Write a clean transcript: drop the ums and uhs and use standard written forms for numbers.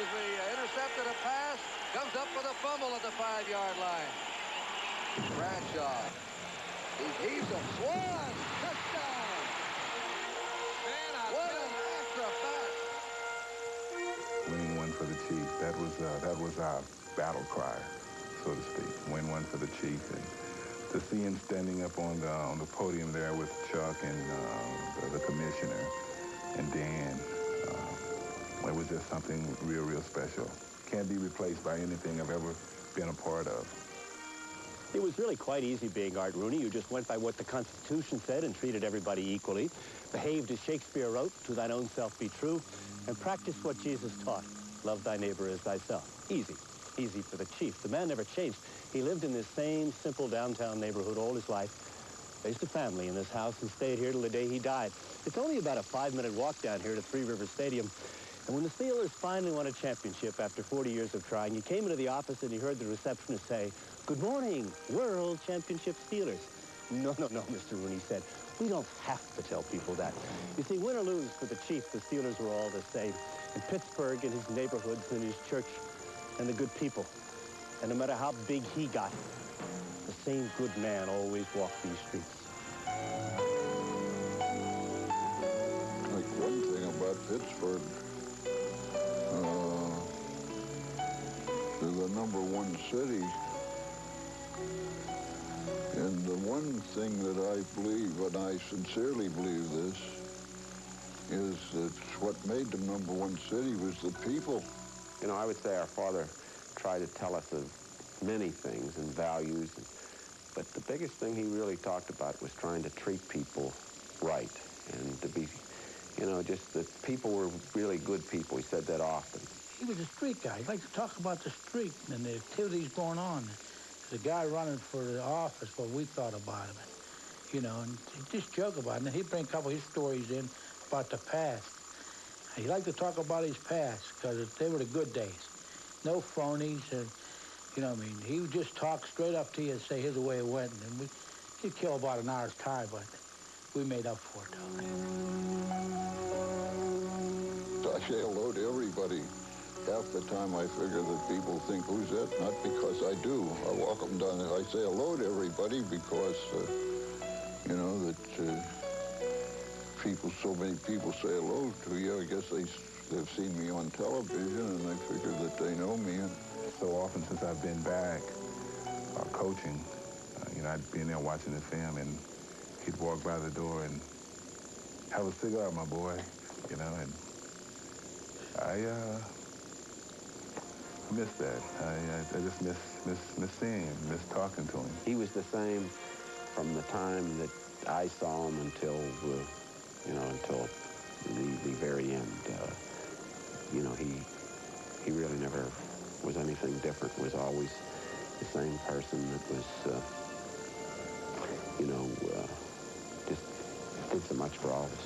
as we intercepted a pass. Comes up with a fumble at the 5-yard line. Bradshaw. He heaves a Swan. Touchdown. Man, what an extra pass. Winning one for the Chief. That was our battle cry, so to speak. Win one for the Chief. And to see him standing up on the podium there with Chuck and the commissioner and Dan, it was just something real special. Can't be replaced by anything I've ever been a part of. It was really quite easy being Art Rooney. You just went by what the Constitution said and treated everybody equally, behaved as Shakespeare wrote, to thine own self be true, and practiced what Jesus taught, love thy neighbor as thyself. Easy. Easy for the Chief. The man never changed. He lived in this same simple downtown neighborhood all his life, raised a family in this house, and stayed here till the day he died. It's only about a 5-minute walk down here to Three Rivers Stadium. And when the Steelers finally won a championship after 40 years of trying, he came into the office and he heard the receptionist say, "Good morning, World Championship Steelers." No, Mr. Rooney said, we don't have to tell people that. You see, win or lose for the Chief, the Steelers were all the same. In Pittsburgh, in his neighborhoods, in his church, and the good people. And no matter how big he got, the same good man always walked these streets. Like one thing about Pittsburgh, they're the #1 city. And the one thing that I believe, and I sincerely believe this, is that what made them #1 city was the people. You know, I would say our father tried to tell us of many things and values, but the biggest thing he really talked about was trying to treat people right and to be, you know, just that people were really good people. He said that often. He was a street guy. He liked to talk about the street and the activities going on. The guy running for the office, what we thought about him, you know, and just joke about it. And he'd bring a couple of his stories in about the past. He liked to talk about his past because they were the good days. No phonies, and you know what I mean. He would just talk straight up to you and say, here's the way it went. And he'd kill about an hour's time, but we made up for it. I say hello to everybody. Half the time I figure that people think, who's that? Not because I do. I walk them down and I say hello to everybody because, you know, that so many people say hello to you. I guess they've seen me on television and I figure that they know me. And so often since I've been back coaching, you know, I'd be in there watching the film and he'd walk by the door and have a cigar, my boy, you know, and I miss that. I just miss seeing him, miss talking to him. He was the same from the time that I saw him until, you know, until the very end. You know, he really never was anything different. Was always the same person that was, you know, just did so much for all of us.